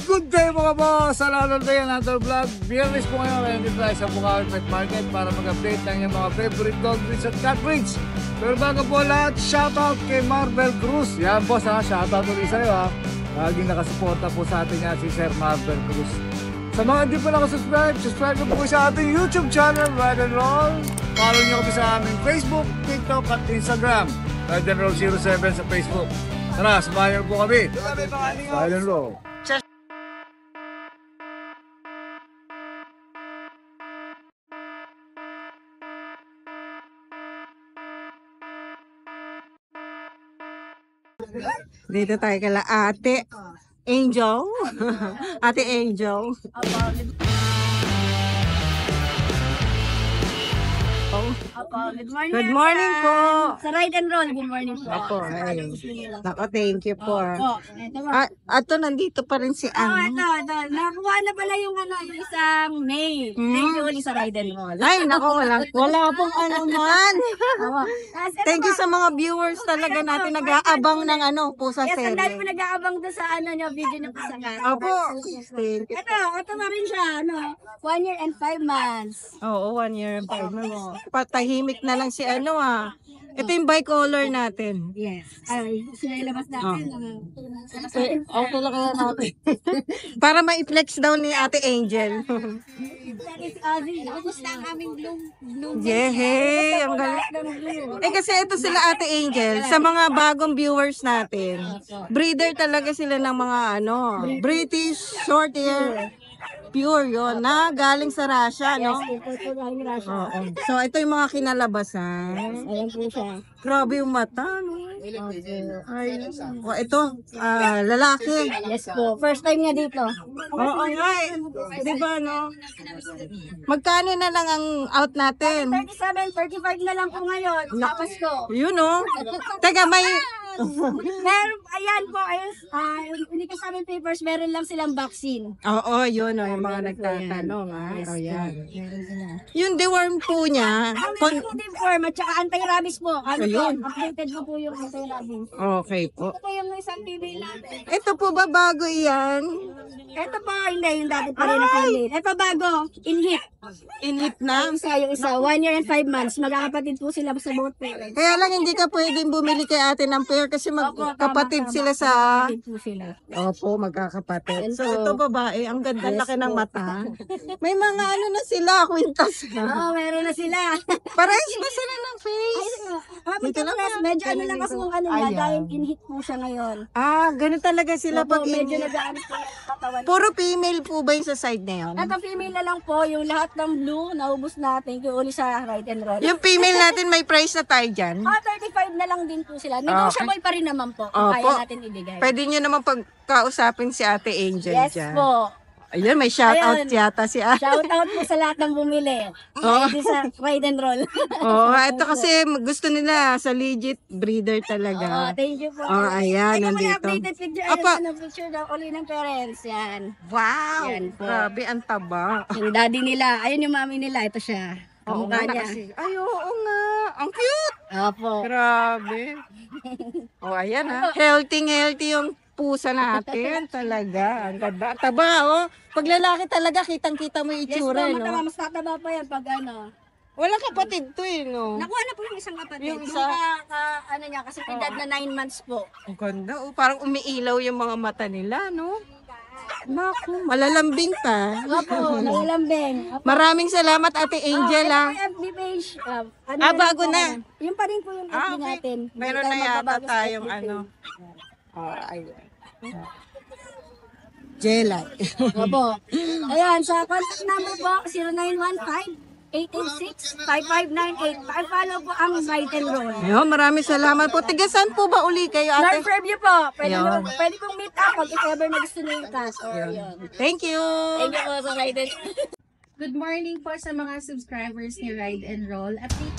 Good day mga boss! Another day, another vlog. Biyernes po ngayon, kaya dito tayo sa Bukawi Pet Market para mag-update ng yung mga favorite dog breeds at cat breeds. Pero bago po lahat, shoutout kay Marvel Cruz. Yan boss ha, shoutout ulit sa'yo ha. Laging nakasuporta po sa atin yan si Sir Marvel Cruz. Sa mga hindi po nakasubscribe, subscribe po sa ating YouTube channel, Ride and Roll. Follow nyo kami sa aming Facebook, TikTok at Instagram. Ride and Roll 07 sa Facebook. Tara, samahan nyo po kami. Ride and Roll. Dito tayo kala Ate Angel. Ate Angel. Good morning. Good morning po. Sa Ride and Roll, good morning po. Ako, ay. Nako, thank you po. Ito po. Ato, nandito pa rin si Ito. Anne. Nakuha na pala yung yung isang May. Thank you ulit sa Ride and Roll. Ay, nako, wala pong ano man. Thank you sa sa mga viewers talaga natin nag-aabang ng pusa Yes, ang dahil po serye. nag-aabang doon sa video niyo po sa Opo. Thank you. Ito na rin siya, 1 year and 5 months. Oo, 1 year and 5 months. Patahimik na lang si Ito yung bicolor natin. Yes. Ay, sinilabas natin. Okay lang kaya natin. Para ma-flex daw ni Ate Angel. That is Ozzy. Ubus na ang aming blue. Yehey! Ang galing. Kasi ito sila Ate Angel, sa mga bagong viewers natin. Breeder talaga sila ng mga British short hair. Pure yon na galing sa Russia, no? Ito po galing Russia. Oo. So, ito yung mga kinalabasan. Ayan po siya. Grabe yung mata, no? Ay, ito, lalaki. Yes po. First time niya dito. Oo, ay. Diba, no? Magkano na lang ang out natin? 37, 35 na lang po ngayon. Tapos ko. Yun, no? Teka, may... Meron, ayan po, hindi ko sa aming papers, meron lang silang vaccine. Oo, yun, no? Yung mga nagtatanong, ha? Yes, O, yan. meron sila. Yung deworm po niya, Ang negative form at saka anti-rabies po. Ayun. Updated ko po yung anti-rabies. okay po. Ito po yung isang female natin. Ito po ba bago yan? Ito po, hindi, yung dati pa rin na female. Ito bago, in-hit. Inhit na? Yung isa, 1 year and 5 months. Magkakapatid po sila sa both parents. Kaya lang hindi ka pwedeng bumili kay ate ng pair kasi magkapatid sila sa... Kapatid po sila. Opo, magkakapatid. So, Ito. ito babae, ang ganda Yes laki ng po. mata. May mga na sila, kwintas na. Oo, meron na sila. Parehas ba sila ng face? Dito lang medyo lang kasi yung niya, Ayan. dahil in-hit po siya ngayon. Ganun talaga sila Opo, pag medyo in- nag-ano po yung katawan. Puro female po ba yung sa side na yun? Ito female na lang po, yung lahat ng blue, naubos natin, yung uli sa Ride and Roll. Yung female natin may price na tayo dyan. 35 na lang din po sila. Negotiable pa rin naman po, kung Opo. kaya natin ibigay. Pwede nyo naman pagkausapin si Ate Angel Yes dyan. po. Ayun, may shoutout Ayun. yata si Ate. Shout out po sa lahat ng bumili. Dito sa Ride and Roll. Ito kasi gusto nila sa legit breeder talaga. Thank you po. Ayan, Ito po nandito. yung updated picture. Apa. Ayun, picture daw uli ng parents. Yan. Wow! Yan po. Grabe, ang taba. Yung daddy nila. Ayun yung mami nila. Ito siya. Oo Kamukha nga niya. kasi. Ay, oo nga. Ang cute! Opo. Grabe. Ayan Healthy yung pusa natin. Talaga. Ang ganda. Ang taba, Pag lalaki talaga, kitang-kita mo yung Yes po, itsura, no? mas tataba pa yan pag ano. Walang kapatid to, no? Nakuha na po yung isang kapatid. Yung isa? Ano niya, kasi edad na 9 months po. Ang ganda, Parang umiilaw yung mga mata nila, no? Naku, malalambing pa. Opo, nalalambing. Opo. Maraming salamat, Ate Angel, Ito ah. po yung FB page. Bago na. Yung pa rin po yung FB Okay. natin. Meron Hindi na tayo yata magbabago sa tayong FB page. Ayun. Jelly. Opo. Ayan, sa contact number po, 0915-886-5598. Pakipollow po ang Ride and Roll. Ayun, maraming salamat po. Tiga saan po ba uli kayo, Ate? North Fairview po. Ayun. Pwede pong meet up pag if ever na gusto nyo yung class. Thank you. Thank you po sa Ride and Good morning po sa mga subscribers ni Ride and Roll. Update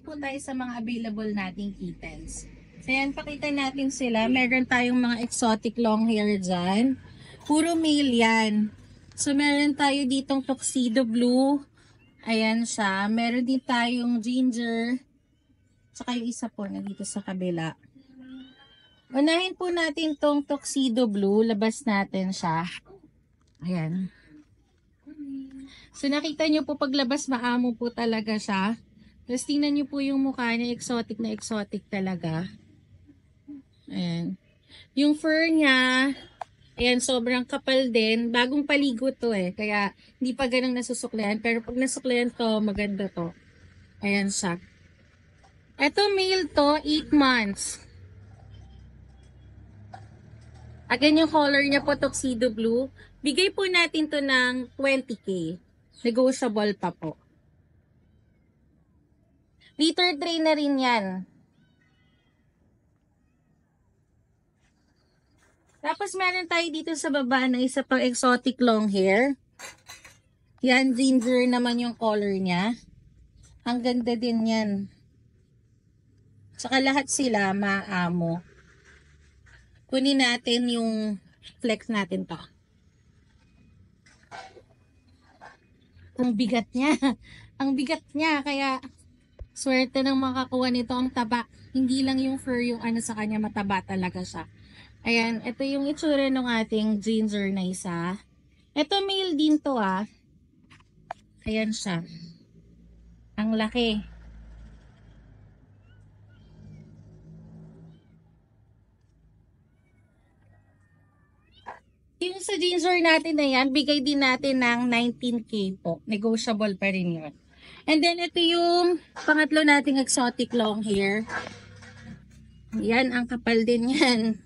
po tayo sa mga available nating kittens. So yan, pakita natin sila. Meron tayong mga exotic long hair dyan. Puro male yan. So meron tayo ditong tuxedo blue. Ayan siya. Meron din tayong ginger. Tsaka yung isa po na dito sa kabila. Unahin po natin tong tuxedo blue. Labas natin siya. Ayan. So nakita nyo po paglabas maamo po talaga siya. Tapos tingnan nyo po yung mukha niya. Exotic na exotic talaga. Ayan. Yung fur niya, ayan, sobrang kapal din. Bagong paligo to eh. Kaya hindi pa ganang nasusuklian. Pero pag nasuklian to, maganda to. Ayan siya. Ito male to, 8 months. Again, yung color niya po, tuxedo blue. Bigay po natin to ng 20K. Negotiable pa po. Litter tray na rin yan. Tapos meron tayo dito sa baba na isa pang exotic long hair. Yan, ginger naman yung color niya. Ang ganda din yan. Saka lahat sila maamo. Kunin natin yung flex natin to. Ang bigat niya. Ang bigat niya. Kaya swerte ng makakuha nito ang taba. Hindi lang yung fur yung ano sa kanya, mataba talaga siya. Ayan, ito yung itsura ng ating ginger na isa. Ito male din to ah. Ayan siya. Ang laki. Yung sa ginger natin na yan, bigay din natin ng 19K po. Negotiable pa rin yun. And then, ito yung pangatlo nating exotic long hair. Yan, ang kapal din yan.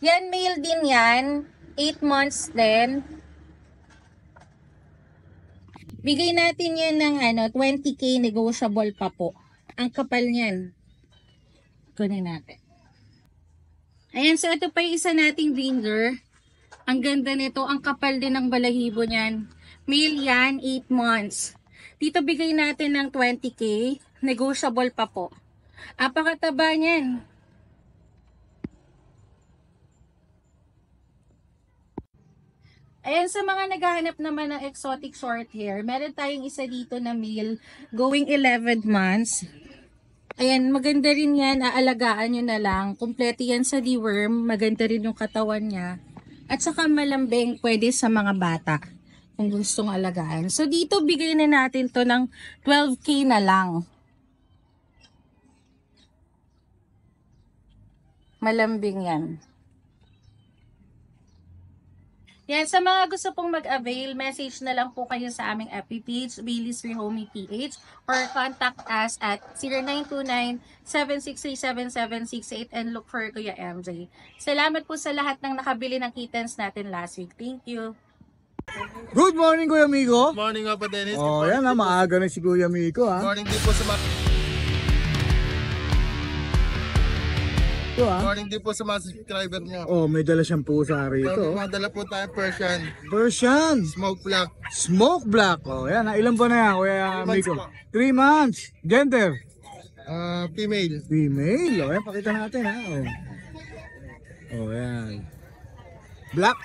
Yan, male din yan. 8 months din. Bigay natin yan ng 20K, negotiable pa po. Ang kapal niyan. Kunin natin. Ayan, so ito pa yung isa nating ginger. Ang ganda nito, ang kapal din ng balahibo niyan. Male yan, 8 months. Dito bigay natin ng 20K, negotiable pa po. Apakataba niyan. Ayan, sa mga naghahanap naman ng exotic short hair, meron tayong isa dito na male, going 11 months. Ayan, maganda rin yan. Aalagaan nyo na lang. Kompleto yan sa deworm. Maganda rin yung katawan niya. At saka malambing, pwede sa mga bata. Kung gustong alagaan. So, dito bigay na natin to ng 12K na lang. Malambing yan. Yan, sa mga gusto pong mag-avail, message na lang po kayo sa aming FB page, Bailey's Rehomey PH, or contact us at 0929-763-7768 and look for Kuya MJ. Salamat po sa lahat ng nakabili ng kittens natin last week. Thank you. Good morning, Kuya Miko. Morning nga pa, Dennis. Oh, yan ha, maaga na si Kuya Miko ha. Morning din po sa mga Ito ha. morning din po sa mga subscriber niyo. Oh, may dala siyang pusa rito. Madala po tayo Persian Persian. Smoke Black. Smoke black. Oh, yan ha. Ilan po na yan, Kuya 3 months Miko? po. 3 months. Gender. Female. Female. Oh, yan, pakita natin ha. Oh, oh yan. Black.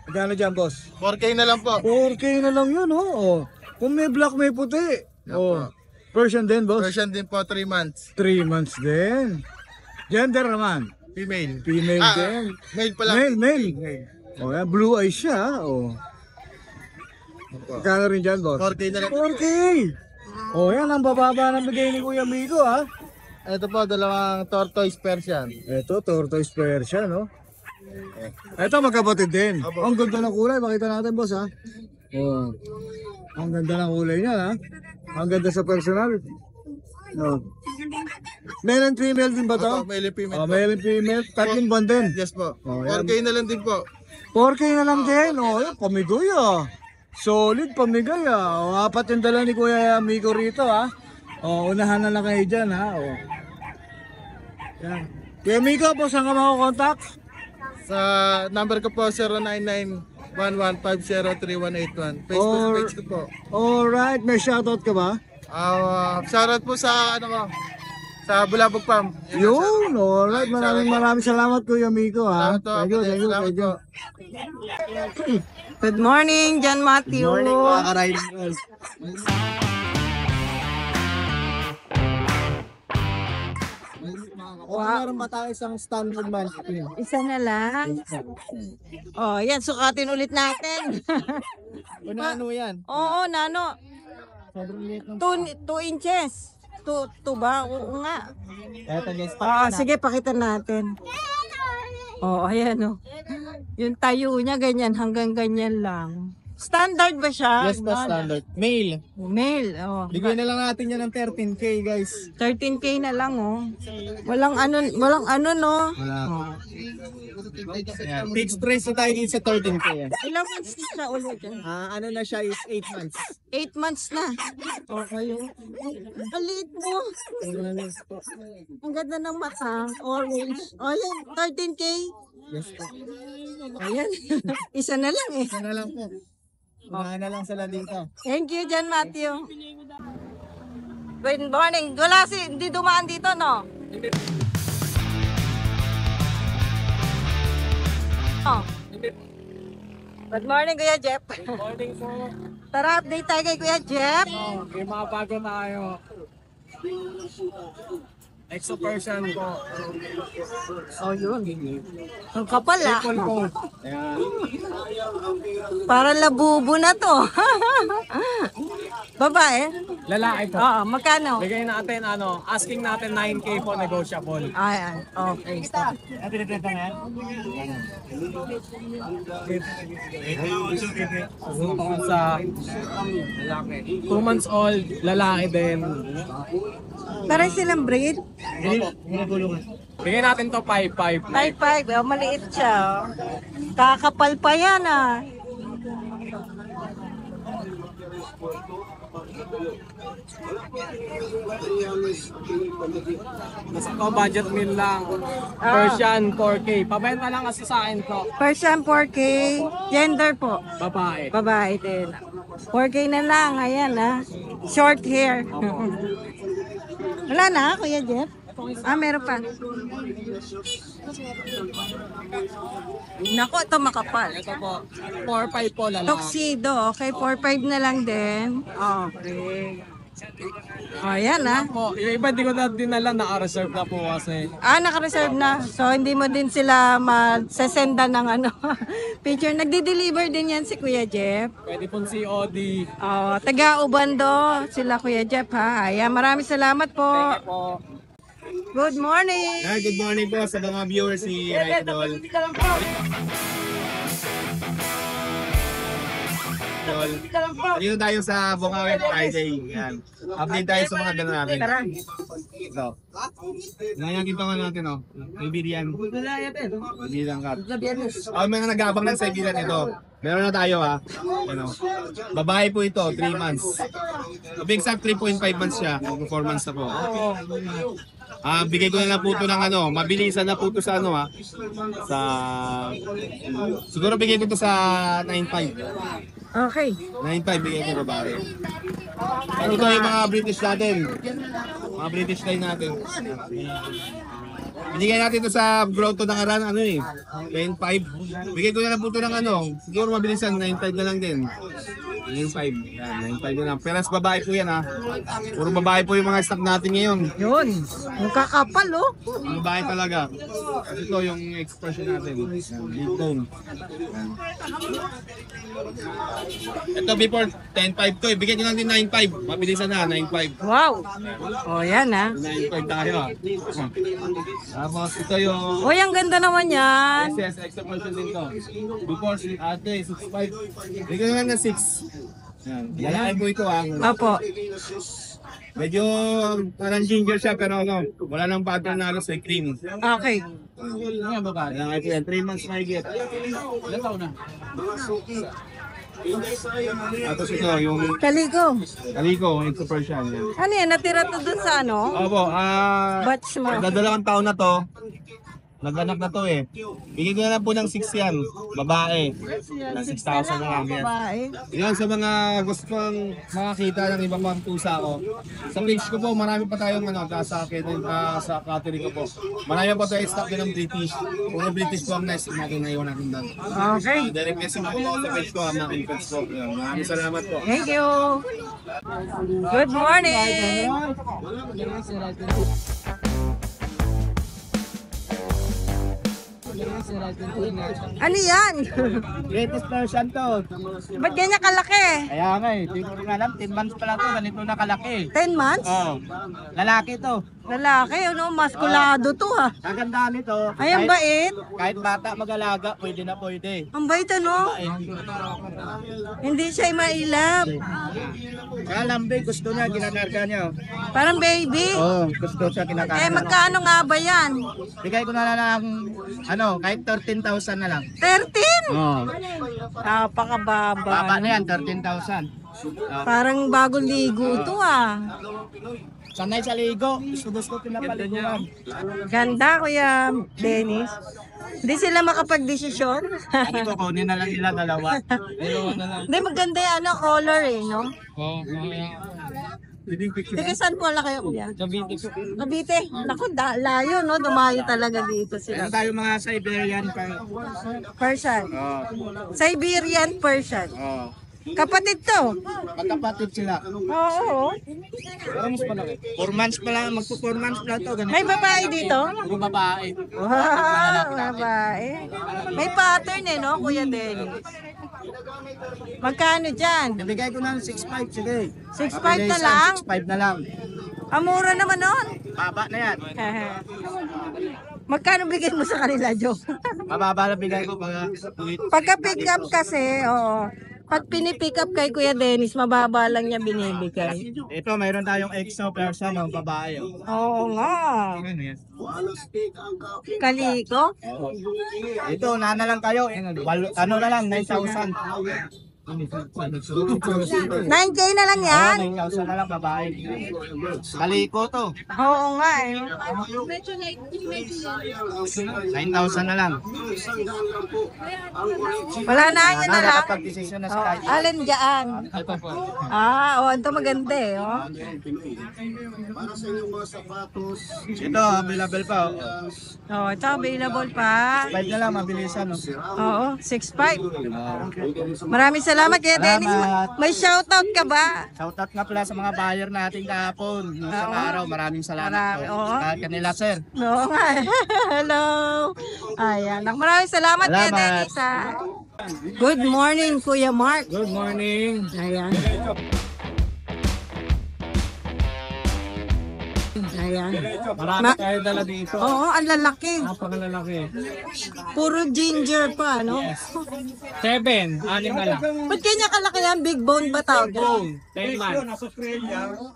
Magkano dyan, boss? 4K na lang po. 4K na lang yun, oh. Oh. Kung may black, may puti. Oh. Persian din, boss? Persian din po 3 months. 3 months din. Gender naman. Female. Female din. Male pala. Male. Oh, yan. Blue eyes siya. Oh. Magkano rin dyan, boss? 4K na lang. 4K! Oh, yan. Ang bababa ng bigay ni Kuya Miko, ha? Ito po, dalawang tortoise Persian. Ito, tortoise Persian, no? Ito, magkapatid din. Opo. Ang ganda ng kulay. Pakita natin, boss, ha? Oh. Ang ganda ng kulay niya, ha? Ang ganda sa personality. No. Male and female din ba to? Opo, male and female Oh, po. male and female. Tatlong buwan din. Yes po. Oh, yan. 4K na lang din po. 4K na lang din. Oh, yan, pamigay ah. Solid pamigay ah. Oh, apat yung dala ni Kuya Miko rito ah. Oh, unahan na lang kayo dyan ha. Oh. Yan. Kuya Miko, po saan ka makakontakt? Sa number ko po 099-1150-3181. Facebook page ko po. Alright, may shoutout ka ba? Shoutout po sa sa Bulabog Farm. Yun, alright. Maraming salamat Kuya Miko ha. Salamat po. Thank you. Salamat po. Good morning, John Matthew. Morning mga ka-riders. O meron pa tayo isang standard mannequin. Isa na lang. Oh, yan. Sukatin ulit natin. Ano yan? Oo, nano. Sobrang liit ng 2 inches. 2 ba? Oo nga. Eto guys, Sige, pakita natin. Oh, ayan oh. Yung tayo niya, ganyan. Hanggang ganyan lang. Standard ba siya? yes po, standard. Male. Male. Oh. Bigyan na lang natin yan ng 13K guys. 13K na lang oh. Walang ano no. Wala. Ayan. Fixed price na tayo dito sa 13K yan. Ilang months na siya ulit yan? Ano na siya is 8 months. 8 months na. Okay. Ang liit mo. Ang ganda ng mata. Orange. Oh, yan. 13K. Yes po. Ayan. Isa na lang eh. Isa na lang po. Unahan na lang sila dito. Thank you, John Matthew. Good morning. Wala hindi dumaan dito, no? Oh. Good morning, Kuya Jeff. Good morning po. Tara, update tayo kay Kuya Jeff. May mga bago tayo. Exo person po. Oh, yun. Ang kapal ah. Triple coat. Ayan. Para labubo na to. Babae? Lalaki po. Oo, magkano? Bigay natin asking natin 9K po negotiable. Ay, okay. Sa lalaki. 2 months old, lalaki din. Parang silang breed? Bigay natin to 5-5. 5'5", oh, maliit siya. Oh. Kakapal pa yan ah. Basta ko budget meal lang. Persian 4K. Pabenta lang kasi sa akin to. Persian 4K, gender po. Babae. Babae din. 4K na lang, ayan ah. Short hair. Wala na, Kuya Jeff? Ah, meron pa. Nako, ito makapal. Ito po, 4-5 po lalaki. Tuxedo, okay, 4'5" na lang din. Okay. O, yan ah. Po, yung iba di ko na dinala, naka-reserve na po kasi. Ah, naka-reserve na. So, hindi mo din sila masesenda ng picture. Nagdi-deliver din yan si Kuya Jeff. Pwede pong COD. Oh, taga Ubando sila Kuya Jeff ha. Ayan, maraming salamat po. Po. Good morning. Good morning po sa mga viewers si Idol. Dito tayo sa Bukawi Friday. Yan. Update tayo sa mga gano'n natin. Ito. Ngayon kita nga natin, oh. Ibirian. Ibirian cut. May nag-aabang ng Siberian ito. Meron na tayo, ha. Ano. Babae po ito, 3 months. To be exact, 3.5 months siya. 4 months na po. Bigay ko na lang po ito ng mabilisan na po ito sa ha. Siguro bigay ko ito sa 9.5. Okay. 9.5 bigay ko babae. Ano ito yung mga British natin? Mga British line natin. Binigay natin ito sa growth to nakaraan, 10.5. Bigay ko na lang po ito ng siguro mabilisan, 9.5 na lang din. 9.5. Yan, 9.5 na lang. Pero babae po yan, ha. Puro babae po yung mga stock natin ngayon. Yun. Ang kakapal oh. Babae talaga. Kasi ito yung expression natin. Big bone. Ito before 10.5 to. Bigyan nyo lang din 9.5. Mabilisan na, 9.5. Wow. Oh, yan ah. 9.5 tayo, ha. Tapos ito yung Uy, ang ganda naman yan. SS expression din to. Before ate, 6.5. Bigyan nyo lang na 6. Yan. Lalaki po ito, ha. Opo. Medyo parang ginger siya pero wala nang pattern na sa cream. Okay. Ano ba? Lalaki po yan, 3 months mahigit. Ilan taon na? Tapos ito, yung Kaligo. Kaliko, yung super siya. Yan. Ano yan? Natira to dun sa Opo, batch mo. dadalawang taon na to. Naganak na to eh. Bigay ko na lang po ng 6 yan. Babae. Na 6,000 na lang yan. Babae. Yan sa mga gusto pang makakita ng ibang mga tusa ko. Sa page ko po, marami pa tayong sa akin, sa catering ko po. Marami pa tayong stock din ng British. Kung yung British po ang nice, natin na iwan natin doon. Okay. Direct message po sa page ko, ang mga infants ko. Maraming salamat po. Thank you. Good morning. Ano yan? Greatest version to. Ba't ganyan kalaki? Kaya nga eh, hindi ko rin alam, 10 months pa lang to, ganito na kalaki. 10 months? Oh, lalaki to. Lalaki, ano, maskulado to ha. Kagandahan nito. Ay, ang bait. Kahit bata mag-alaga, pwede na pwede. Ang bait ano? Hindi siya mailap. Kaya lambe, gusto niya, ginanarga niya. Parang baby. Oo, gusto siya kinakarga. Eh, magkano nga ba yan? Bigay ko na lang, kahit 13,000 na lang. 13? Oo. Napakababa. Baba na yan, 13,000. Parang bagong ligo to ah. Sanay sa ligo, gusto pinapaliguan. Ganda, Kuya Dennis. Hindi sila makapag-desisyon. Ano ko, kunin na lang nila dalawa. Dalawa na lang. Hindi, maganda yung ano, color eh, no? Oo, Sige, saan po lang kayo, Kuya? Cavite. Naku, layo, no? Dumayo talaga dito sila. Meron tayo mga Siberian pa. Persian. Oo. Siberian Persian. Oo. Kapatid to. Magkapatid sila. Oo. 4 months pa lang, magpo 4 months pa lang to. Ganito. May babae dito? Puro babae. Wow, babae. May pattern eh, no, Kuya Dennis? Magkano dyan? Nabigay ko na ng 6.5, sige. 6.5 Mabilisan, na lang? 6.5 na lang. Amura naman nun. Baba na yan. Magkano bigay mo sa kanila, Joe? Mababa na bigay ko pag Pagka pick up kasi, oo. Pag pinipick up kay Kuya Dennis, mababa lang niya binibigay. Ito, mayroon tayong EXO person ng babae. Oo nga. Ano yan? Kaliko? Ito, nana lang kayo. Ano na lang, 9,000. 9K na lang yan? 9,000 na lang babae. Kaliko to. Oo nga eh. 9,000 na lang. Wala na, yun na lang. Nakapag-decision na sa Oh, kanya. alin dyan? Ito po. Ito maganda eh. Oh. Ito, available pa. Ito available pa. 5 na lang, mabilisan. No? Oo, 6.5. Maraming salamat kaya Dennis. Salamat. May shoutout ka ba? Shoutout nga pala sa mga buyer natin kahapon. Noong isang araw, maraming salamat po. Oo. Sa kanila, sir. Oo nga. Hello. Ayan. Maraming salamat kaya Salamat. Dennis. Good morning, Kuya Mark. Good morning. Ayan. Ayan. Marami tayo dala dito. Oo, ang lalaki. Napakalalaki. Puro ginger pa, no? 7, 6 na lang. Ba't kanya kalaki yan? Big bone ba tawag? 10 months.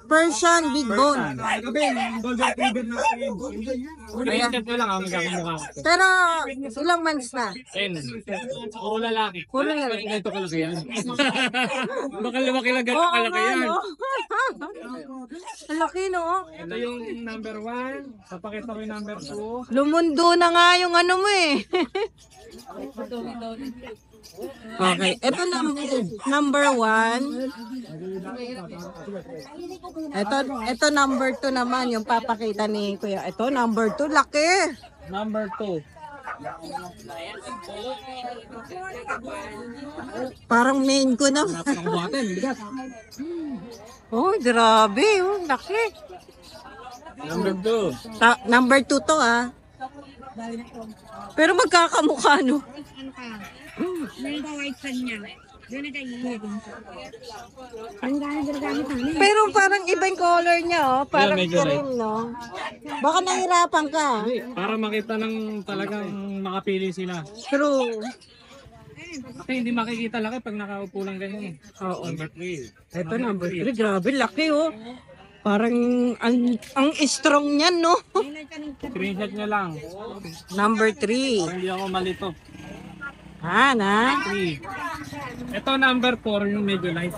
Persian, big bone. Ayan, check nyo lang ang magkakamukha. Pero, ilang months na? 10. Puro lalaki. Puro na rin. Ganito kalaki yan. Baka lumaki lang ganito Oo kalaki nga, yan. no? Ang laki, no? Ito yung number 1. Papakita ko yung number 2. Lumundo na nga yung ano mo eh. Okay, ito na number 1. Ito number 2 naman yung papakita ni Kuya. Ito number 2, laki. Number 2. Parang main ko na. Oh, grabe, oh, laki. Number 2. Number 2 to ah. Pero magkakamukha no. Pero parang iba yung color niya oh, parang medyo cream no. Baka nahirapan ka. Para makita ng talagang makapili sila. True. Kasi hindi makikita laki pag nakaupo lang ganyan. Oo. Number 3. Ito number 3, grabe laki oh. Parang ang strong niyan no. Screenshot nyo lang. Number 3. Hindi ako malito. Na. 3. Ito number 4 yung medyo light.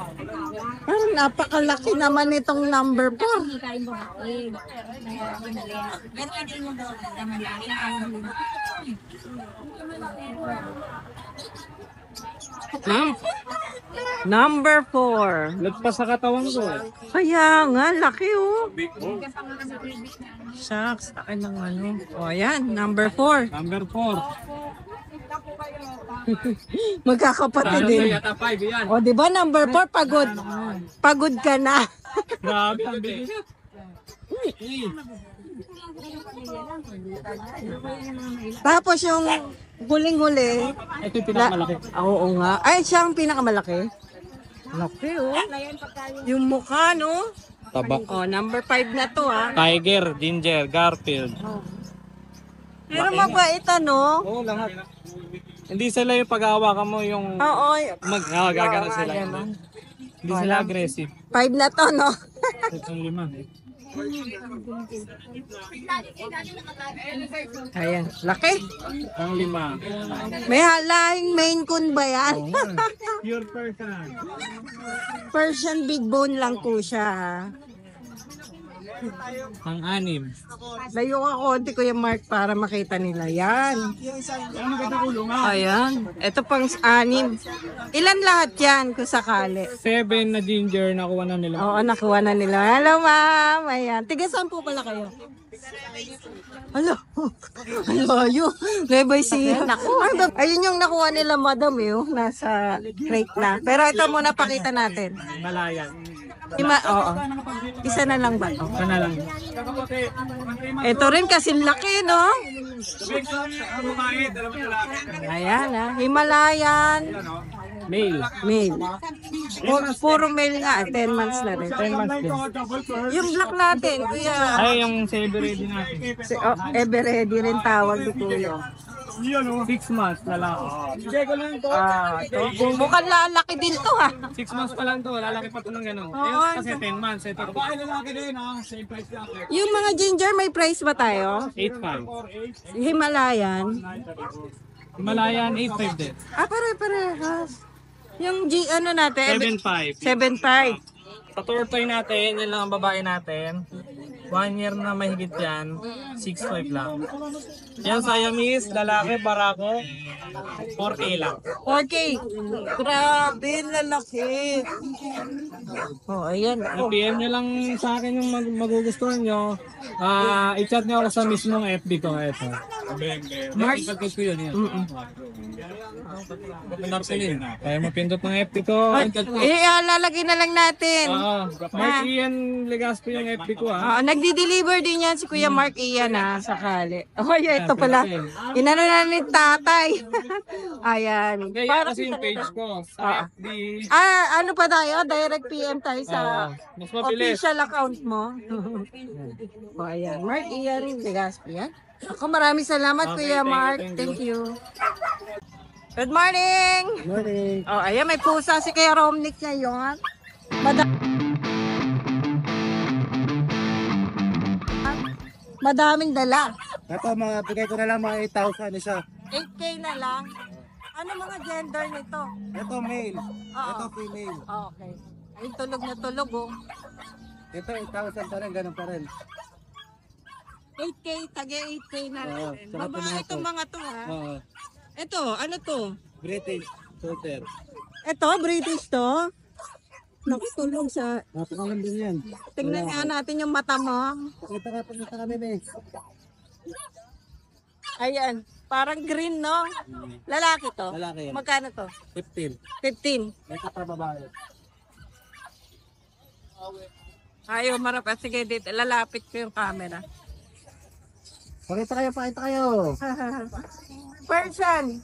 Parang napakalaki naman itong number 4. Number 4. Lagpas sa katawan ko. Kaya nga, laki oh. Shucks, akin ng ano. O ayan, number 4. Number 4. Magkakapatid din. Yata 5 yan. O di ba number 4, pagod. Pagod ka na. Grabe ang bilis. Tapos yung huling-huli, Ito yung pinakamalaki. oo nga. Ay, siya ang pinakamalaki. Laki, oh. Yung mukha, no? Taba. Oh, number 5 na to, ah. Tiger, Ginger, Garfield. Pero mabait, ano? Oo, lahat. Hindi sila yung pag-aawakan mo yung Oo, gagana sila. ganun. Hindi sila aggressive. 5 na to, no? Ito yung 5. Ayan, laki. Ang 5. May halahing Maine Coon ba yan? Pure person. Persian big bone lang po siya. Ang 6. Layo ka konti, Kuya Mark, para makita nila. Yan. Ayan. Ito pang 6. Ilan lahat yan kung sakali? 7 na ginger nakuha na nila. Oo, nakuha na nila. Hello, ma'am. Ayan. Tiga saan po pala kayo? Hello. Hello, Lebay siya. Ayun yung nakuha nila, madam, eh. Nasa crate na. Pero ito muna pakita natin. Malayan. Oo. Isa na lang ba? Ito na lang. Ito rin kasi laki, no? Ayan, Himalayan. Male. Male. Puro male nga. 10 months na rin. 10 months din. Yung black natin, kuya. Ay, yung saber ready natin. Ever ready rin tawag ni kuya. 6 months na lang. Mukhang lalaki din to, ha? 6 months pa lang to. Lalaki pa to ng gano'n. Oo. Kasi 10 months. Ito. Lalaki din ha. Same price lang. Yung mga ginger, may price ba tayo? 8.5. Himalayan. Himalayan 8.5 din. Pare-parehas. Yung ano natin? 7.5. 7.5. Sa tortoy natin, yun lang ang babae natin. 1 year na mahigit yan, 6.5 lang. Yan Siamese, lalaki, barako, 4K lang. 4K. Grabe, lalaki. Oh, ayan. I-PM nyo lang sa akin yung magugustuhan nyo. I-chat nyo ako sa mismong FB ko. Ito. Mark? I-chat ko yun. Kaya mapindot ng FB ko. Lalagay na lang natin. Mark Ian Legaspi yung FB ko ha. Nagdi-deliver din yan si Kuya Mark Ian, sakali. Oh, ito pala. Inano na ni tatay. Ayan. Kaya kasi yung page ko sa FB. Ano pa tayo? Direct PM tayo sa Mas mabilis. official account mo. O, ayan. Mark Ian Legaspi, yan. Ako, maraming salamat, Kuya Mark. Thank you. Good morning! Good morning. Oh, ayan, may pusa si Kuya Romnick ngayon. Madaming dala. Ito, bigay ko na lang mga 8,000 isa. 8K na lang. Ano mga gender nito? Ito male, Oo. ito female. Okay. Ay, tulog na tulog, oh. Ito 8,000 pa rin, ganun pa rin. 8K, taga 8K na rin. Oo, saka Babae ito itong mga to, ha? Oo. Ito, ano to? British Shorter. Ito, British to. Nakutulog sa... Napakalang din yan. Tingnan nga natin yung mata mo. Ito nga pag kami eh. Ayan, parang green, no? Lalaki to. Lalaki yan. Magkano to? 15. 15. May kapababae. Ayaw, marap. Sige, dito, lalapit ko yung camera. Pakita kayo. Persian.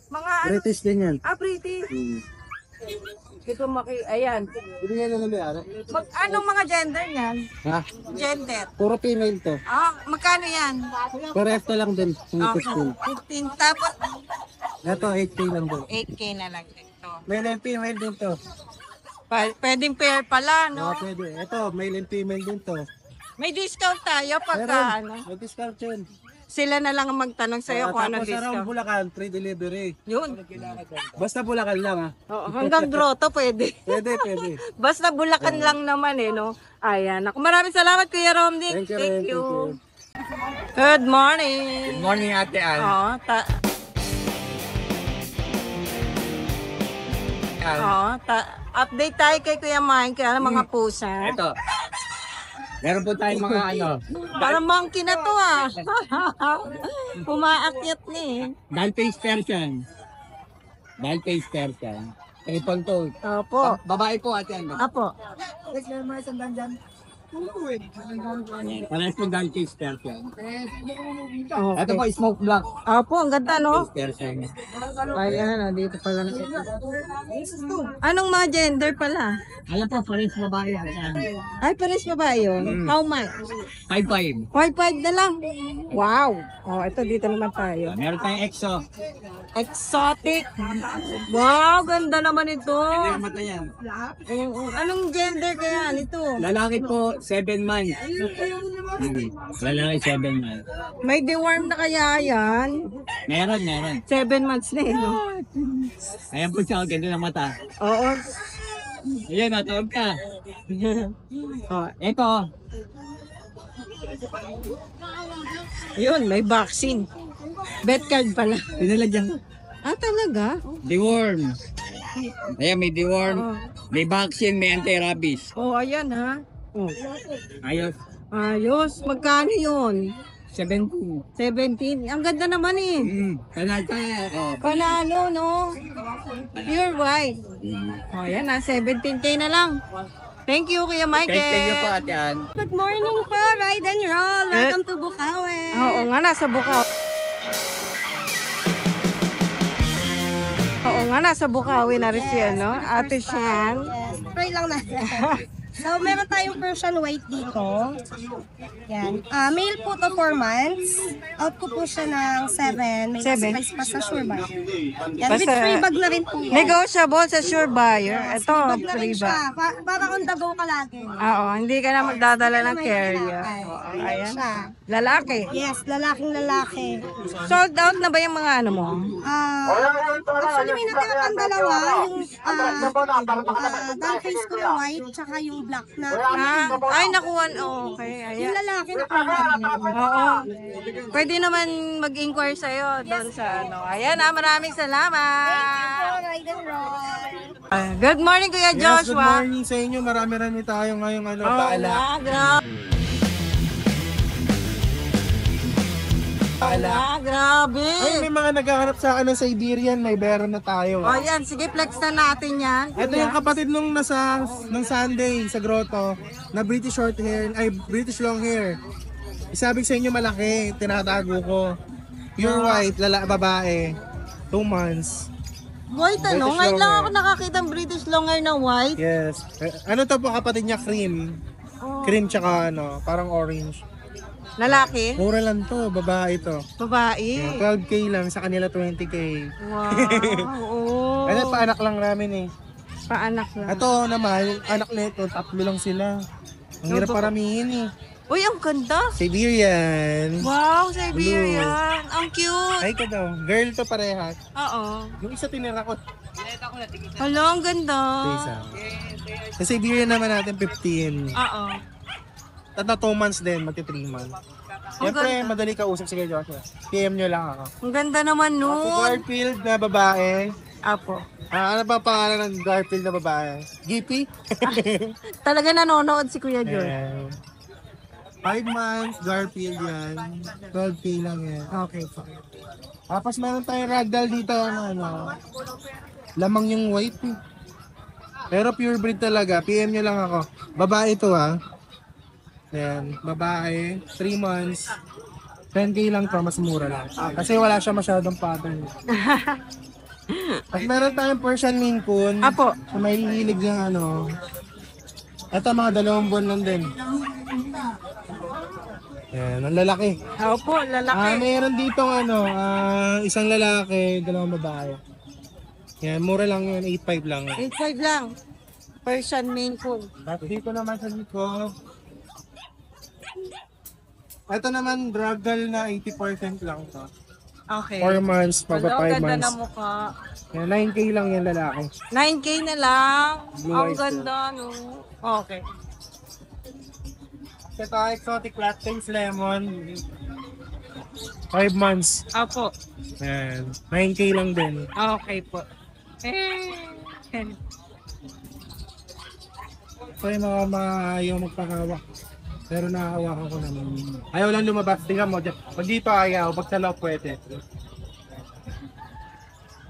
Mga ano? British din yan. British. Ito ayan. Hindi yan na namayari. Anong mga gender niyan? Ha? Gender. Puro female to. Magkano yan? Parehas na lang din. Okay. 15. Tapos, Ito 8K lang din. 8K na lang dito. Male and female din to. Pwedeng pair pala, no? Pwede. Ito, male and female din to. May discount tayo pagka, ano? May discount yun. Sila na lang ang magtanong sa'yo kung anong Tapos sa discount. Bulacan, free delivery. Yun. Basta Bulacan lang ha. Hanggang grotto pwede. Pwede. Basta Bulacan lang naman no? Ayan. Ako, maraming salamat, Kuya Romnick. Thank you, thank you. Good morning. Good morning, Ate Ann. Update tayo kay Kuya Mike, mga pusa. Ito. Meron po tayong mga Parang monkey na to Umaakyat ni. Dal-face Persian. Dal-face Persian. Triple to. Opo. Babae po, Ate Ann. Apo. Parehas po Dalkies Persian. Okay. Ito po, smoke black. Opo, ang ganda, no? Persian. Ayan, dito pala. Anong mga gender pala? Ayan po, parehas babae. Ay, pares ba yun? How much? 5-5. 5-5 na lang. Wow. Oh, ito dito naman tayo. Meron tayong EXO. Exotic. Wow, ganda naman ito. Mata yan. Anong gender kaya nito? Lalaki po, 7 months. Lalaki, 7 months. May deworm na kaya yan? Meron. 7 months na eh, no? Ayan po siya, ganda ng mata. Oo. Ayan, natawag ka. Oh, Ito, yun, may vaccine. Bet card pala. pinalagyan ko. Ah, talaga? Deworm. Ayan, may deworm. Oh, May vaccine, may anti-rabies. oh ayan ha. Oh. Ayos. Ayos. Magkano yun? 17. 17. Ang ganda naman eh. Kanal ka. Oh. Panalo, no? Pure white. Oh, yan na. 17K na lang. Thank you, Kuya Michael. Thank you po, Ate Ann. Good morning po, Ride and Roll. Welcome to Bukawi. Oo nga, nasa Bukawi. Oo nga, nasa Bukawi na rin siya, no? Ate Shan. Yes, try lang natin. So, meron tayong Persian white dito. Yan. Male po to 4 months. Out ko po siya ng 7. May Seven. spice pa sa sure buy. Yan, with Basta- free bag na rin po yan. Negotiable sa sure buyer. Ito, Bag na rin free siya. ba? Para on the go ka lagi. Oo, hindi ka na magdadala ng May carrier. kinakay. Oo, Ayan ayan. siya. Lalaki. Yes, lalaking lalaki. Sold out na ba yung mga ano mo? Actually, may natira pang dalawa. Yung dark face ko na white, tsaka yung black na. Ay, nakuha. Oh, okay. Yung Ayan. lalaki na Oo. Pwede naman mag-inquire sa'yo doon sa ano. Ayan maraming salamat. Ride and roll. Good morning, Kuya Yes, good Joshua. morning sa inyo. Marami-rami tayo ngayong paala. Grabe. Ay, may mga naghahanap sa akin ng Siberian. May beron na tayo. O yan, sige, flex na natin yan. Ito yung kapatid nung nasa ng Sunday sa grotto na British short hair, ay British long hair. Isabi sa inyo malaki, tinatago ko. Pure white, babae. 2 months. White ano? British Ngayon lang long ako nakakita ng British long hair na white. Yes. Ano to po kapatid niya? Cream. Cream tsaka parang orange. Lalaki? Mura lang to, babae to. Babae? 12K lang, sa kanila 20K. Wow. Oo. Ano, paanak lang namin eh. Paanak lang. Ito naman, anak nito, 3 lang sila. Ang hirap paramihin eh. Uy, ang ganda. Siberian. Wow, Siberian. Ang cute. Ay ka daw, girl to parehas. Oo. Yung isa tinira ko. Hala, ang ganda. Isa. Sa Siberian naman natin 15. Oo. At na 2 months din, magti 3 months. Siyempre, madali ka usap. Sige, Joshua. PM nyo lang ako. Ang ganda naman Si nun. Garfield na babae. Apo. Ano ba pangalan ng Garfield na babae? Gippy? Talaga nanonood si Kuya George. 5 months, Garfield yan. 12K lang yan. Okay po. Tapos meron tayong ragdoll dito lamang yung white eh. Pero pure breed talaga. PM nyo lang ako. Babae to Ayan, babae, 3 months. 10K lang to, mas mura lang. Kasi wala siya masyadong pattern. At meron tayong Persian Maine Coon. Apo. So, may hilig ng Ito mga 2 buwan lang din. Ayan, ang lalaki. Opo, lalaki. Meron dito isang lalaki, 2 babae. Yan, mura lang yun, 8.5 lang. 8.5 lang. Persian Maine Coon. At dito naman sa dito, ito naman, ragdoll na 80% lang to. Okay. 4 months, Hello, 5 ganda months. na mukha. Yan, 9K lang yan lalaki. 9K na lang. Blue Ang eyes ganda, no? Okay. Ito, exotic flat face lemon. 5 months. Apo. Yan, 9K lang din. Okay po. Ito yung mga ayaw magpakawak. Pero nakahawakan ko naman. Ayaw lang lumabas. Tingnan mo, pag dito ayaw, pag sa loob pwede.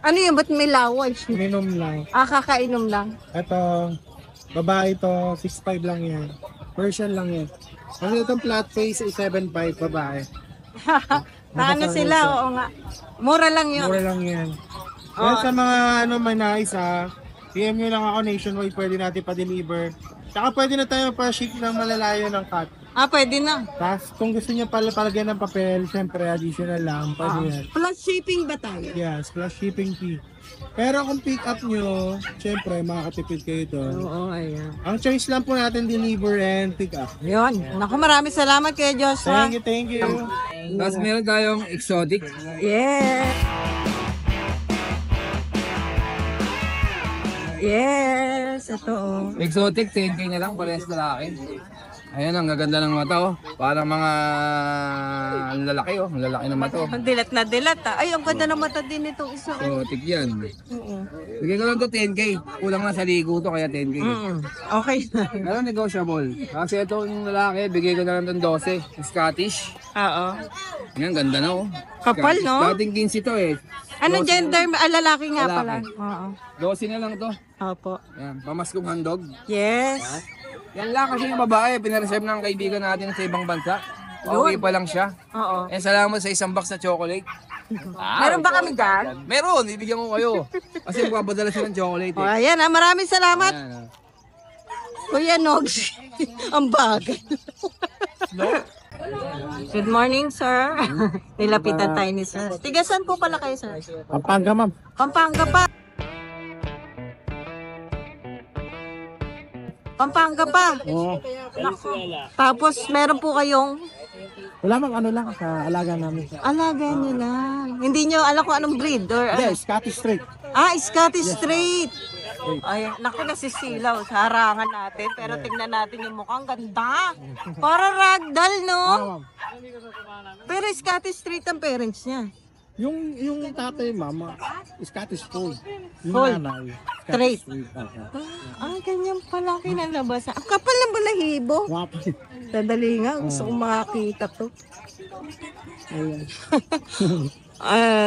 Ano yun? Ba't may laway? Minum lang. Kakainom lang. Ito, babae to, 6'5 lang yan. Persian lang yan. Kasi itong flat face is 7.5 babae. Paano sila? Oo nga. Mura lang yun. Mura lang yan. Yan sa mga may nais PM nyo lang ako nationwide, pwede natin pa-deliver. Tsaka pwede na tayo pa-ship ng malalayo ng cut. Pwede na. Tapos kung gusto niyo palagyan ng papel, syempre additional lang. Pwede yan. Plus shipping ba tayo? Yes, plus shipping fee. Pero kung pick up nyo, syempre makakatipid kayo doon. Oo, ayan. Ang choice lang po natin deliver and pick up. Yun. Naku, maraming salamat kay Joshua. Thank you. Tapos meron tayong exotic. Yeah. Yes, ito oh. Exotic, 10K na lang, parehas lalaki. Ayan, ang gaganda ng mata oh. Parang mga lalaki oh. Ang lalaki ng mata oh. Ang dilat na dilat Ay, ang ganda ng mata din itong isa. Exotic yan. Oo. Bigyan ko lang to 10K. Kulang na sa ligo to, kaya 10K. Okay. Pero negotiable. Kasi itong lalaki, bigay ko na lang itong 12. Scottish. Oo. Yan, ganda na oh. Kapal, no? Dating 15 to eh. Anong gender? Lalaki nga Lalaki. pala. Oo. 12 na lang to. Opo. Yan, pamaskong handog. Yes. Yan lang kasi yung babae, pinareserve ng kaibigan natin sa ibang bansa. Okay pa lang siya. Oo. Eh, salamat sa isang box na chocolate. Meron ba kami dyan? Meron, ibigyan ko kayo. Kasi magpapadala siya ng chocolate O, eh. ayan maraming salamat. Ayan, Kuya Nogs. Ang bagay. Good morning, sir. Nilapitan tayo ni sir. Tigasan po pala kayo, sir? Pampanga, ma'am. Pampanga pa. Pampanga pa. Oo. Tapos meron po kayong Wala mang ano lang sa alaga namin. alaga nyo lang. Hindi nyo alam kung anong breed or ano? Yes, Scottish Straight. Scottish Straight. Ay, naku, nasisilaw sa harangan natin. Pero tingnan natin yung mukhang ganda. Para ragdoll, no? Ma'am. Pero Scottish Straight ang parents niya. Yung tatay, mama, Scottish Fold. Yung Fold. nanay, Straight. Straight. Ganyan pala kinalabas. Ang kapal ng balahibo. Wapo. Sadali nga, gusto kong makakita to. Ayan.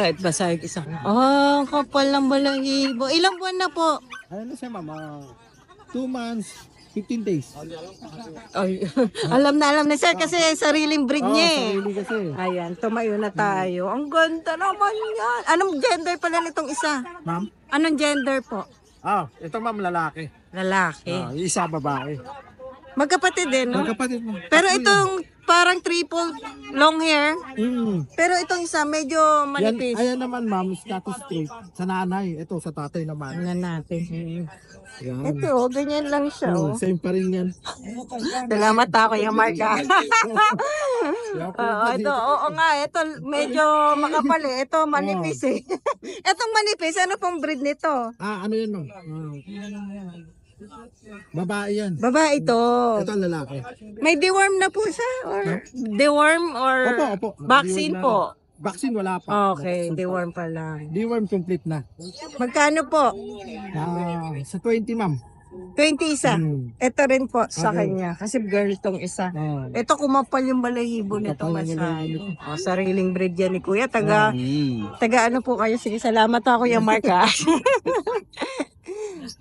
Ito basa yung isa. Ang kapal ng balahibo. Ilang buwan na po? Ano siya, mama? 2 months, 15 days. Ay, alam na sir kasi sariling breed niya eh. Sarili kasi. Ayan, tumayo na tayo. Ang ganda naman yan. Anong gender pala nitong isa? Ma'am? Anong gender po? Ito ma'am, lalaki. Lalaki. Yung isa, babae. Magkapatid din, no? Magkapatid mo. Pero itong parang triple long hair. Mm. Pero itong isa medyo Yan, manipis. ayan naman ma'am, Scottish Straight. Sa nanay, ito sa tatay naman. Tingnan natin. Yan. Ito, ganyan lang siya. Oh. Same pa rin yan. Salamat ako yung marka. Oo nga, ito medyo makapal eh. Ito manipis eh. Itong manipis, ano pong breed nito? Ano yan ma'am? Babae yan. Babae ito. Ito ang lalaki. May deworm na po siya? Or deworm or Opo. vaccine Deworm na. po? Vaccine wala pa. Okay, deworm pa lang. Deworm complete na. Magkano po? Sa 20 ma'am. 20 isa. Ito rin po sa Okay. kanya. Kasi girl tong isa. Ah. Ito kumapal yung balahibo nito Kapal yung masyado. Sariling breed yan ni Kuya. Taga ano po kayo? Sige, salamat ako yung marka.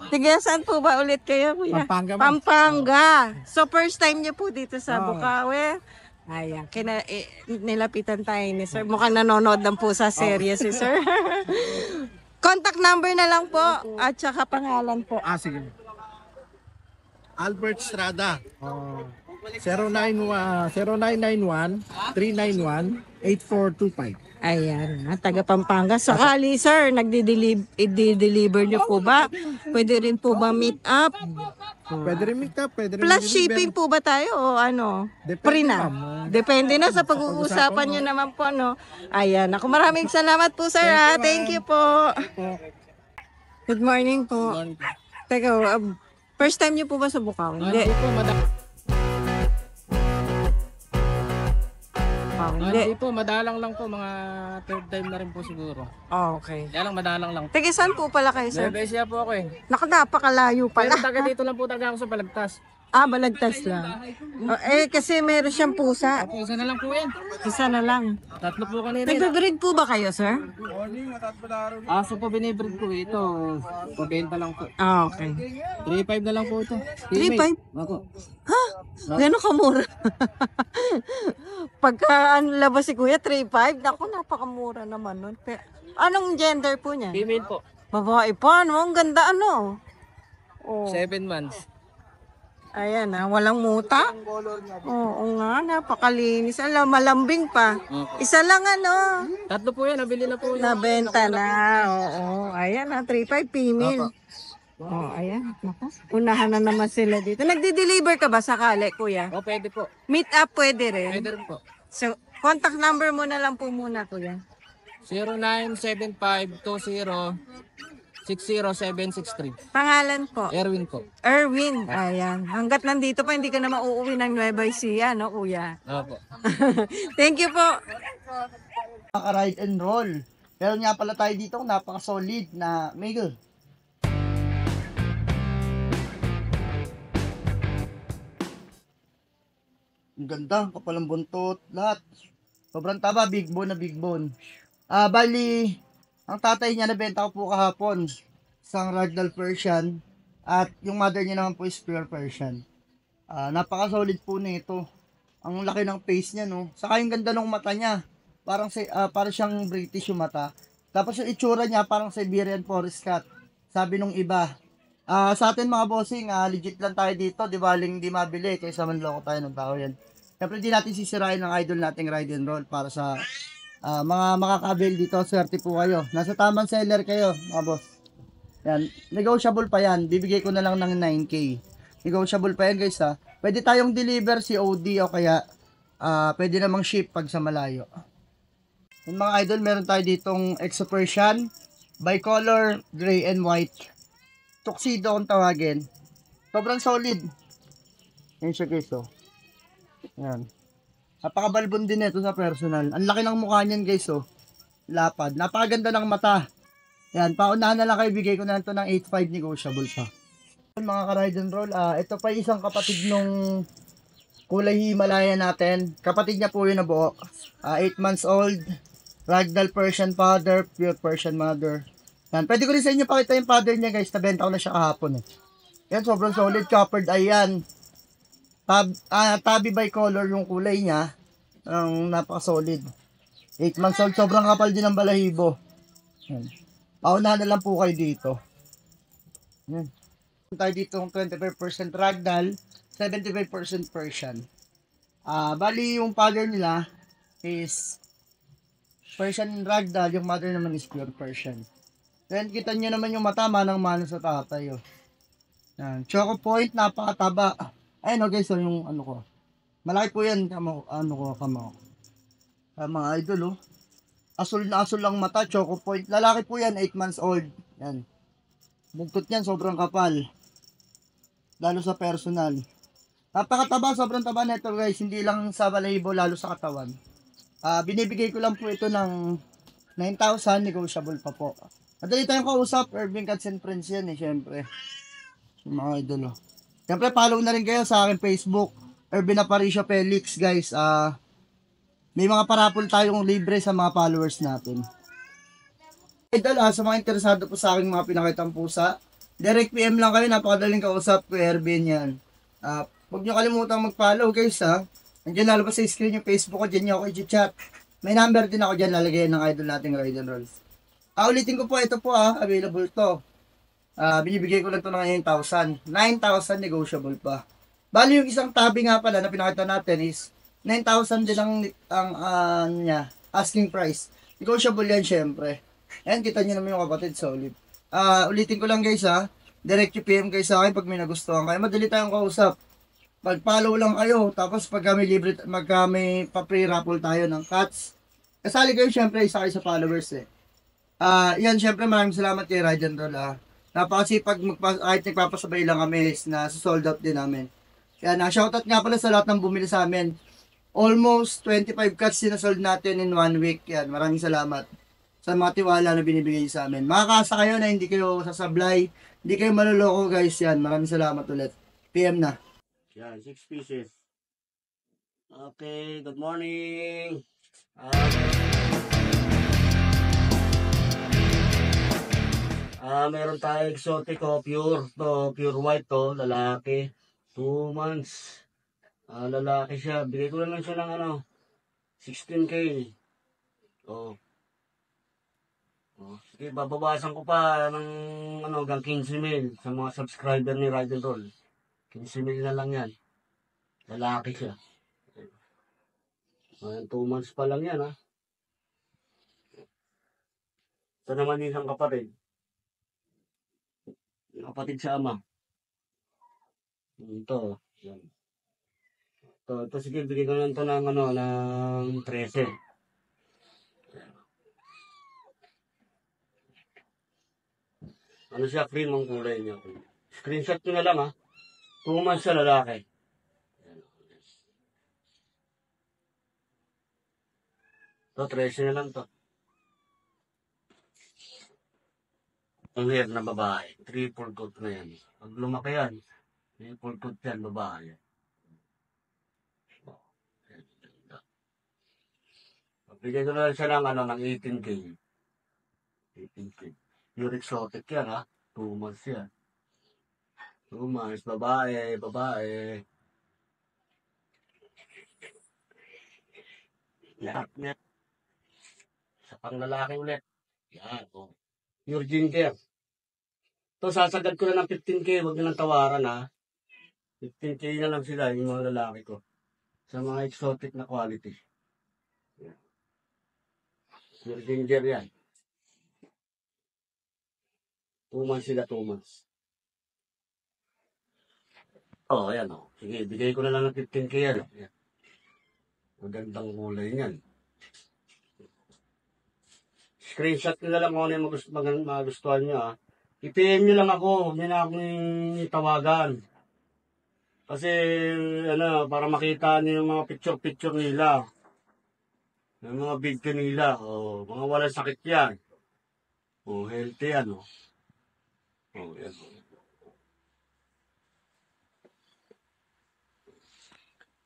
Sige, saan po ba ulit kayo, Kuya? Pampanga, ma'am. Pampanga. So, first time niyo po dito sa Bukawi. Ayan, nilapitan tayo ni Sir. Mukhang nanonood lang po sa serye si Sir. Contact number na lang po at saka pangalan po. Sige. Albert Estrada. 0991-391-8425. Ayan, taga Pampanga. Sakali, Sir, i-deliver niyo po ba? Pwede rin po ba meet up? Pwede rin meet up, pwede rin Plus deliver. shipping po ba tayo o ano? Depende, Free na. ma'am. Depende na sa pag-uusapan nyo naman po, no? Ayan, ako maraming salamat po, sir. Thank you po. Good morning po. Teka, first time nyo po ba sa Bukaw? Hindi. Hindi po, madalang lang po, mga third time na rin po siguro. Okay. Kaya lang madalang lang. Teka, saan po pala kayo, sir? Nueva Ecija po ako eh. Naku, napakalayo Pero pala. taga dito lang po talaga ako sa Palagtas. Balagtas lang. Kasi meron siyang pusa. Opo, isa na lang po yan. Isa na lang. Tatlo po kanina. Nagbe-breed po ba kayo, sir? Aso po binibreed ko ito. Pabenta lang po. Okay. 3.5 na lang po ito. 3.5? Ako. Gano'n kamura. Pagka labas si Kuya, 3.5. Naku, napakamura naman nun. Anong gender po niya? Female po. Babae pa, no? Ang ganda, ano? Oh. 7 months. Ayan, walang muta. Oo nga, napakalinis. Alam, malambing pa. Okay. Isa lang, ano? Tatlo po yan, nabili na po yan. Nabenta na. Oo, ayan, 3.5 female. Oh, ayan. Naku, unahan na naman sila dito. Nagde-deliver ka ba sakali, Kuya? O, pwede po. Meet up pwede rin. Pwede rin po. So, contact number mo na lang po muna, Kuya. 0975-20-60763. Pangalan po? Erwin po. Erwin. Ayan. Hanggat nandito pa, hindi ka na mauuwi ng Nueva Ecija, no, Kuya? Opo. Thank you po. Naka-ride and roll. Meron nga pala tayo dito napaka-solid na Miguel. Ang ganda, kapalang buntot, lahat. Sobrang taba, big bone na big bone. Bali, ang tatay niya nabenta ko po kahapon. Isang Ragdoll Persian. At yung mother niya naman po is pure Persian. Napaka-solid po nito. Ang laki ng face niya, no. Saka yung ganda ng mata niya. Parang siyang British yung mata. Tapos yung itsura niya parang Siberian Forest Cat. Sabi nung iba. Sa atin mga bossing, legit lang tayo dito. Di baling di mabili kaysa manloko tayo ng tao yan. Siyempre di natin sisirain ng idol nating ride and roll para sa mga makakabil dito. Swerte po kayo. Nasa tamang seller kayo mga boss. Yan. Negotiable pa yan. Bibigay ko na lang ng 9K. Negotiable pa yan guys ha. Pwede tayong deliver COD o kaya pwede namang ship pag sa malayo. Yung mga idol, meron tayo ditong Exo Persian, bicolor, gray and white. Tuxedo kung tawagin. Sobrang solid. Yan siya guys oh. Yan. Napakabalbon din ito sa personal. Ang laki ng mukha niyan guys oh. Lapad. Napakaganda ng mata. Yan. Paunahan na lang kayo. Bigay ko na ito ng 8.5 negotiable pa. Mga ka-ride and roll. Ito pa isang kapatid nung kulay Himalaya natin. Kapatid niya po yun na buo. 8 months old. Ragdoll Persian father. Pure Persian mother. Yan. Pwede ko rin sa inyo pakita yung father niya guys. Nabenta ko na siya kahapon eh. Yan. Sobrang solid. Coppered eye yan. Tabi bicolor yung kulay niya. Napaka-solid. 8 months old. Sobrang kapal din ng balahibo. Yan. Paunahan na lang po kayo dito. Yan. Tayo dito 25% Ragdoll, 75% Persian. Bali yung father nila is Persian Ragdoll, yung mother naman is pure Persian. Then kita nyo naman yung mata, manang-mano sa tatay. Oh. Yan. Choco Point, napakataba. Ayun okay, so yung ano ko. Malaki po yan, kamo. Mga idol oh. Asul na asul lang mata, Choco Point. Lalaki po yan, 8 months old. Yan. Bugtot niyan, sobrang kapal. Lalo sa personal. Napakataba, sobrang taba nito guys. Hindi lang sa balahibo, lalo sa katawan. Binibigay ko lang po ito ng 9,000, negotiable pa po. Madali tayong kausap, Irving Cats and Friends yan eh, syempre. Mga idol oh. Syempre, follow na rin kayo sa akin Facebook, Irving Aparicio Felix guys. May mga parapol tayong libre sa mga followers natin. Idol, sa mga interesado po sa aking mga pinakitang pusa, direct PM lang kayo, napakadaling kausap ko, Airbnb yan. Huwag nyo kalimutan mag-follow guys ha. Nandiyan lalabas sa screen yung Facebook ko, dyan nyo ako i-chat. May number din ako dyan, lalagay ng idol nating Ride and Rolls. Ulitin ko po, ito po available to. Binibigay ko lang to ng 9,000. 9,000 negotiable pa. Bali yung isang tabi nga pala na pinakita natin is 9,000 din ang niya, asking price. Negotiable yan syempre. Ayan, kita nyo naman yung kapatid, solid. Ulitin ko lang guys ha. Direct PM kayo sa akin pag may nagustuhan kayo. Madali tayong kausap. Pag-follow lang kayo. Tapos pag may libre, may pa-pre-raffle tayo ng cats. Kasali kayo syempre, isa kayo sa followers eh. Yan syempre, maraming salamat kay Ride and Roll napakasipag kahit nagpapasabay lang kami na sold out din namin. Kaya shoutout nga pala sa lahat ng bumili sa amin. Almost 25 cats sinasold natin in 1 week. Yan, maraming salamat sa mga tiwala na binibigay sa amin. Makakasa kayo na hindi kayo sasablay, hindi kayo maluloko guys yan. Maraming salamat ulit. PM na. Yan, 6 pieces. Okay, good morning. Meron tayo exotic pure white to, lalaki. 2 months. Lalaki siya. Bigay ko lang siya ng 16K. Oh. Sige, babawasan ko pa ng hanggang 15,000 sa mga subscriber ni Ride and Roll. 15,000 na lang yan. Lalaki siya. 2 months pa lang yan, ha. Ito naman isang kapatid. Kapatid sa ama. Ito. Yan. Ito, sige, bigay ko lang ito ng 13. Ano siya, cream ang kulay niya. Screenshot nyo na lang, ha. 2 months sa lalaki. Ito, 13 na lang to. Ang hair na babae. Triple coat na yan. Pag lumaki yan, triple coat yan, babae. Bigyan ko na lang siya ng 18K. 18K. Pure exotic yan, ha. 2 months yan. 2 months, babae. Lahat niya. Sa panglalaki ulit. Yan, oh. Pure ginger. Ito, sasagad ko na ng 15K. Huwag nilang tawaran, ha. 15K na lang sila, yung mga lalaki ko. Sa mga exotic na quality. Yan. Pure ginger yan. 2 months sila, 2 months. Oh, ayan, oh. Sige, bigay ko na lang ng 15K yan. Ayan. Magandang kulay niyan. Screenshot nyo na lang kung ano yung magustuhan nyo, ha. I-PM nyo lang ako. Huwag nyo na akong tawagan. Kasi, para makita nyo yung mga picture-picture nila. Yung mga video nila. Oh, mga walang sakit yan. Oh, healthy yan, oh. Oh, yan.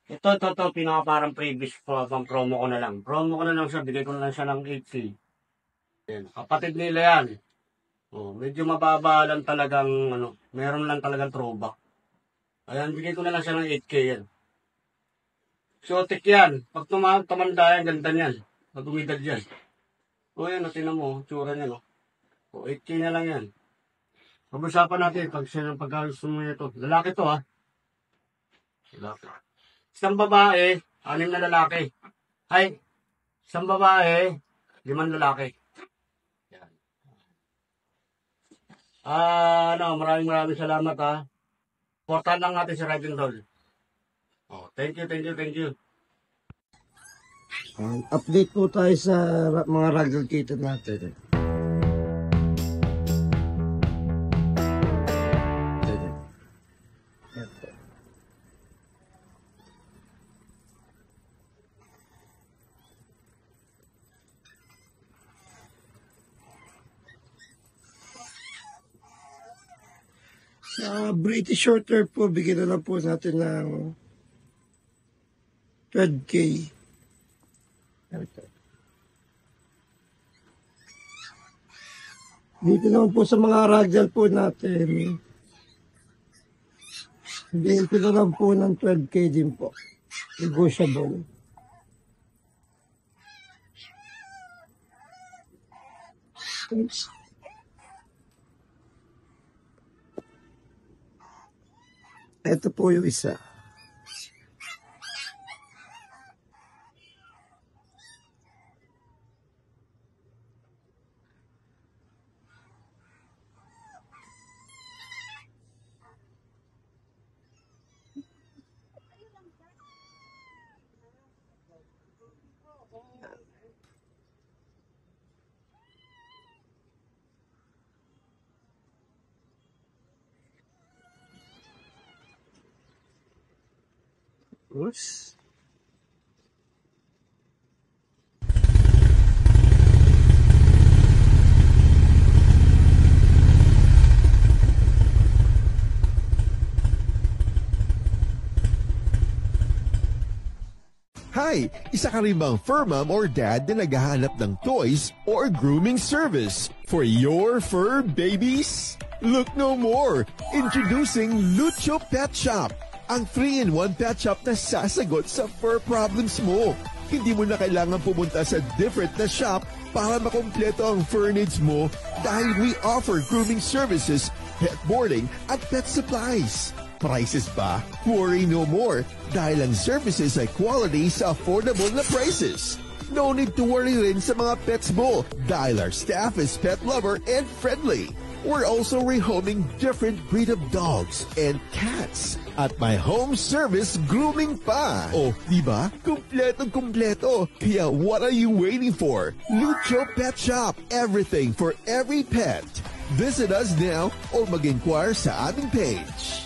Ito, pinaka parang previous pang promo ko na lang. Promo ko na lang siya, bigay ko na lang siya ng 8K. Yan, kapatid nila yan. Oh, medyo mababa lang talagang, meron lang talagang throwback. Ayan, bigay ko na lang siya ng 8K yan. Exotic yan. Pag tumanda yan, ganda yan. Pag umidad yan. O yan, tinan mo, tsura niya, no? O, 8K na lang yan. Pag-usapan natin, pagkagusto mo ito. Lalaki to, ha? Lalaki. Isang babae, 6 na lalaki. Ay, isang babae, 5 lalaki. Yan. Maraming salamat, ha. Portal lang natin si Ride and Roll. Oh, thank you. Update po tayo sa mga ragdoll kitten natin. Sa British Shorthair po, bigyan na lang po natin ng 12K. Dito naman po sa mga ragdoll po natin, bigyan ko na lang po ng 12K din po. Negotiable. Ito po yung isa. Oops. Hi! Isa ka rin bang fur mom or dad na naghahanap ng toys or grooming service for your fur babies? Look no more! Introducing Lucho Pet Shop, ang 3-in-1 pet shop na sasagot sa fur problems mo. Hindi mo na kailangan pumunta sa different na shop para makompleto ang fur needs mo dahil we offer grooming services, pet boarding at pet supplies. Prices ba? Worry no more dahil ang services ay quality sa affordable na prices. No need to worry rin sa mga pets mo dahil our staff is pet lover and friendly. We're also rehoming different breed of dogs and cats at my home service grooming pa. Oh, diba? Kumpletong-kumpleto. Kaya what are you waiting for? Lucho Pet Shop. Everything for every pet. Visit us now or mag-inquire sa aming page.